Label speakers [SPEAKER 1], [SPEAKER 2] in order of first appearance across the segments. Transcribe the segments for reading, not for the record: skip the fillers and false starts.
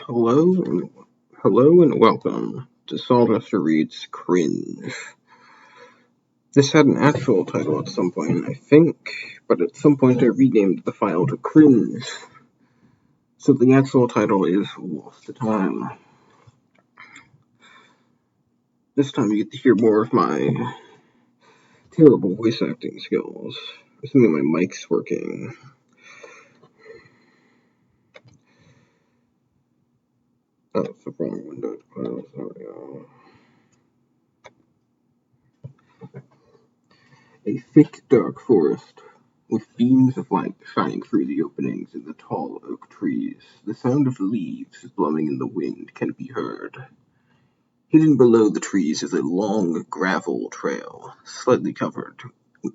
[SPEAKER 1] Hello and welcome to SawJester Reads Cringe. This had an actual title at some point, I think, but at some point I renamed the file to Cringe. So the actual title is Lost to Time. This time you get to hear more of my terrible voice acting skills. Assuming my mic's working. Oh, it's the wrong window to close. There we go. A thick, dark forest, with beams of light shining through the openings in the tall oak trees. The sound of leaves blowing in the wind can be heard. Hidden below the trees is a long gravel trail, slightly covered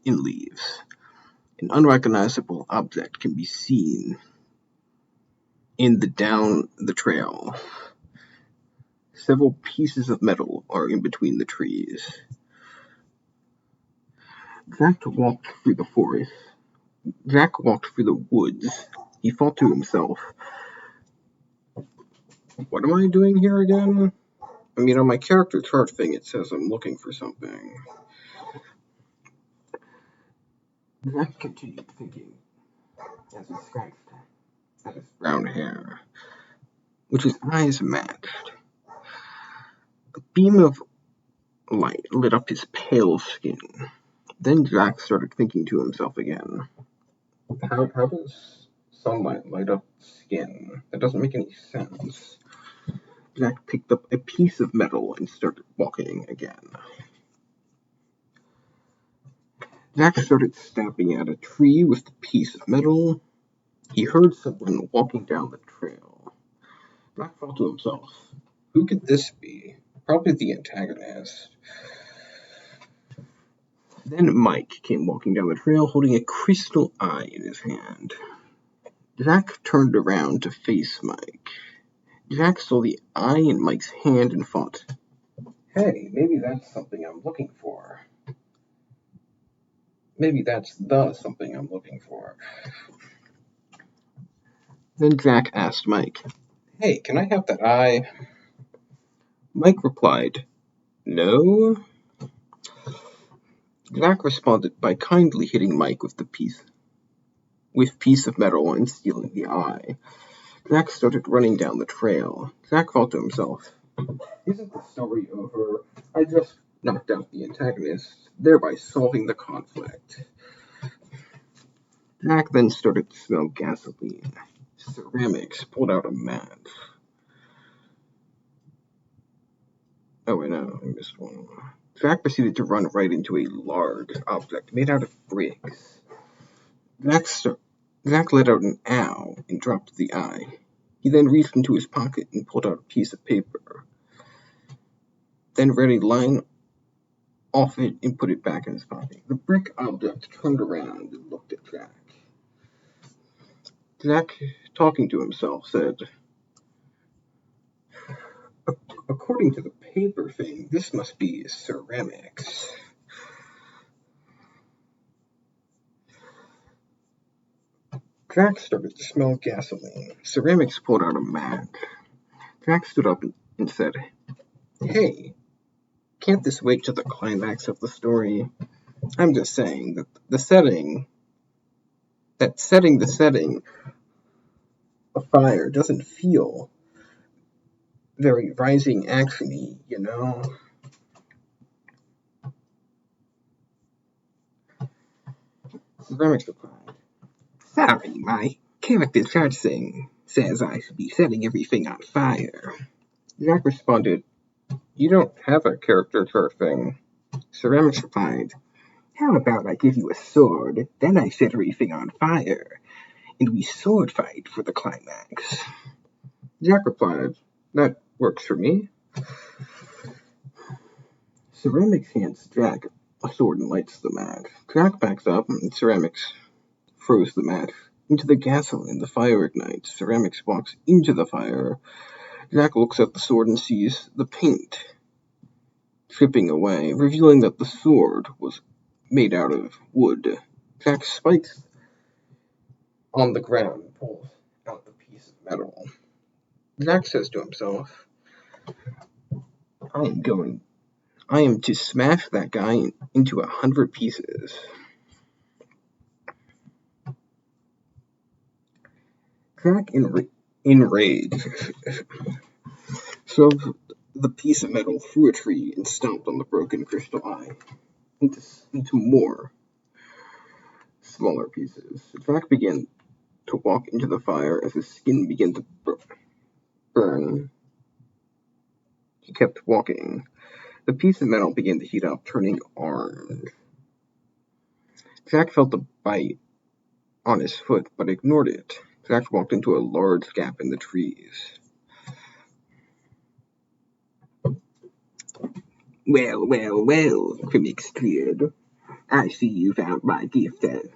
[SPEAKER 1] in leaves. An unrecognizable object can be seen down the trail. Several pieces of metal are in between the trees. Jack walked through the woods. He thought to himself, what am I doing here again? I mean, on my character chart thing, it says I'm looking for something. Jack continued thinking as he scratched at his brown hair, which his eyes matched. A beam of light lit up his pale skin. Then Jack started thinking to himself again. How does sunlight light up skin? That doesn't make any sense. Jack picked up a piece of metal and started walking again. Jack started stabbing at a tree with the piece of metal. He heard someone walking down the trail. Jack thought to himself, who could this be? Probably the antagonist. Then Mike came walking down the trail holding a crystal eye in his hand. Jack turned around to face Mike. Jack saw the eye in Mike's hand and thought, hey, maybe that's something I'm looking for. Maybe that's the something I'm looking for. Then Jack asked Mike, hey, can I have that eye? Mike replied, no. Jack responded by kindly hitting Mike with piece of metal and stealing the eye. Jack started running down the trail. Jack thought to himself, isn't the story over? I just knocked out the antagonist, thereby solving the conflict. Jack then started to smell gasoline. Ceramics pulled out a match. Oh wait, no, I missed one. Jack proceeded to run right into a large object made out of bricks. Jack let out an ow and dropped the eye. He then reached into his pocket and pulled out a piece of paper. Then read a line off it and put it back in his pocket. The brick object turned around and looked at Jack. Jack, talking to himself, said, according to the paper thing, this must be ceramics. Jack started to smell gasoline. Ceramics pulled out a match. Jack stood up and said, hey, can't this wait till the climax of the story? I'm just saying that setting a fire doesn't feel very rising action-y, you know? Ceramics replied, sorry, my character chart thing says I should be setting everything on fire. Jack responded, you don't have a character chart thing. Ceramics replied, how about I give you a sword, then I set everything on fire, and we sword fight for the climax. Jack replied, that works for me. Ceramics hands Jack a sword and lights the match. Jack backs up, and Ceramics throws the match into the gasoline. The fire ignites. Ceramics walks into the fire. Jack looks at the sword and sees the paint dripping away, revealing that the sword was made out of wood. Jack spikes on the ground and pulls out the piece of metal. Zach says to himself, I am to smash that guy into 100 pieces. Zach, enraged, shoved the piece of metal through a tree and stomped on the broken crystal eye into more smaller pieces. Zach began to walk into the fire as his skin began to burn. He kept walking. The piece of metal began to heat up, turning orange. Zach felt a bite on his foot, but ignored it. Zach walked into a large gap in the trees. Well, Cremix cleared. I see you found my gifted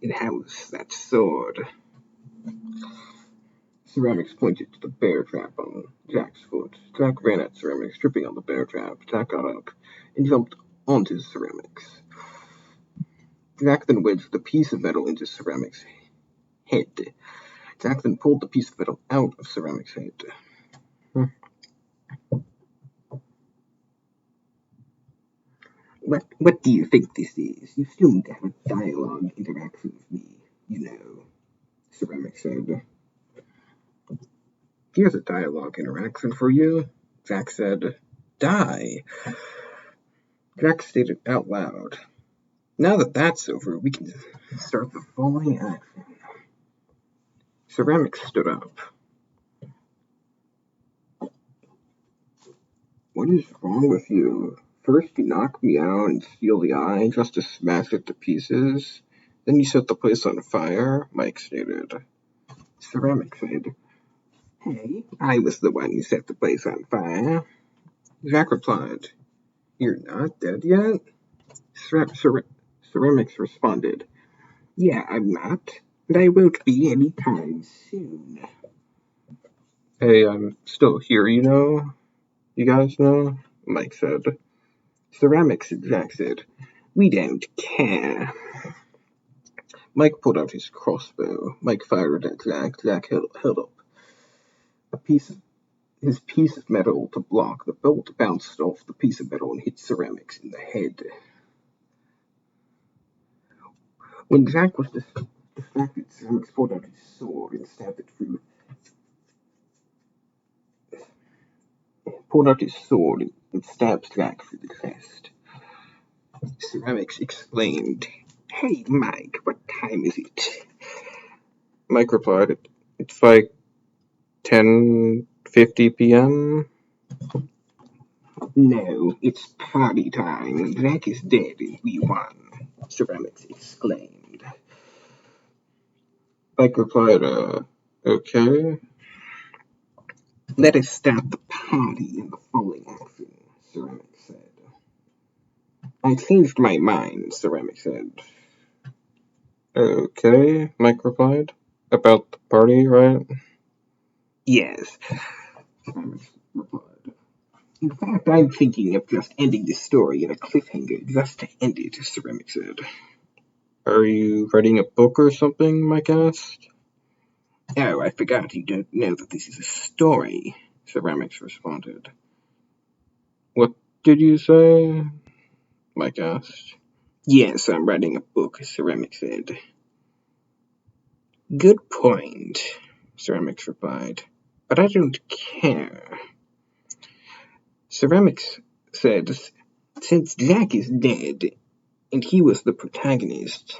[SPEAKER 1] in-house, that sword. Ceramics pointed to the bear trap on Jack's foot. Jack ran at Ceramics, tripping on the bear trap. Jack got up and jumped onto Ceramics. Jack then wedged the piece of metal into Ceramics' head. Jack then pulled the piece of metal out of Ceramics' head. What do you think this is? You still need to have a dialogue interaction with me, you know, Ceramics said. Here's a dialogue interaction for you, Jack said. Die. Jack stated out loud. Now that that's over, we can start the following action. Ceramics stood up. What is wrong with you? First you knock me out and steal the eye just to smash it to pieces. Then you set the place on fire, Mike stated. Ceramics said, Hey, I was the one who set the place on fire. Jack replied, You're not dead yet? Ceramics responded, Yeah, I'm not, and I won't be any time soon. Hey, I'm still here, you know? You guys know? Mike said. Ceramics, Jack said. We don't care. Mike pulled out his crossbow. Mike fired at Jack. Jack held up his piece of metal to block. The bolt bounced off the piece of metal and hit Ceramics in the head. When Jack was distracted, Ceramics pulled out his sword and stabbed it through. Pulled out his sword and stabbed Jack through the chest. Ceramics exclaimed, Hey, Mike, what time is it? Mike replied, It's like 10:50 p.m. No, it's party time. Jack is dead and we won, Ceramics exclaimed. Mike replied, okay. Let us start the party in the following action, Ceramics said. I changed my mind, Ceramics said. Okay, Mike replied. About the party, right? Yes, Ceramics replied. In fact, I'm thinking of just ending this story in a cliffhanger just to end it, Ceramics said. Are you writing a book or something, Mike asked. Oh, I forgot you don't know that this is a story, Ceramics responded. What did you say? Mike asked. Yes, I'm writing a book, Ceramics said. Good point, Ceramics replied. But I don't care. Ceramics said, Since Jack is dead, and he was the protagonist,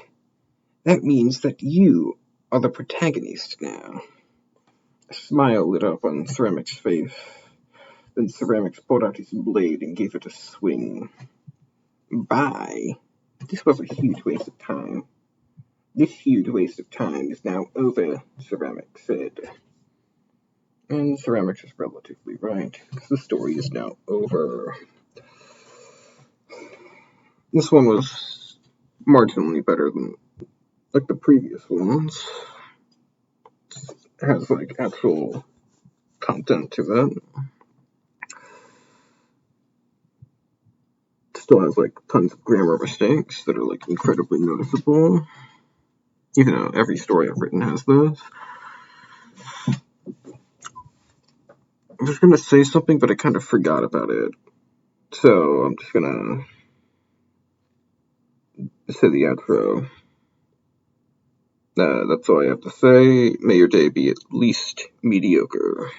[SPEAKER 1] that means that you are the protagonist now. A smile lit up on Ceramics' face. Then Ceramics pulled out his blade and gave it a swing. Bye. This was a huge waste of time. This huge waste of time is now over, Ceramics said. And Ceramics is relatively right, because the story is now over. This one was marginally better than, like, the previous ones. It has, like, actual content to it. Still has, like, tons of grammar mistakes that are, like, incredibly noticeable. Even though every story I've written has those. I was gonna say something, but I kind of forgot about it. So I'm just gonna say the outro. That's all I have to say. May your day be at least mediocre.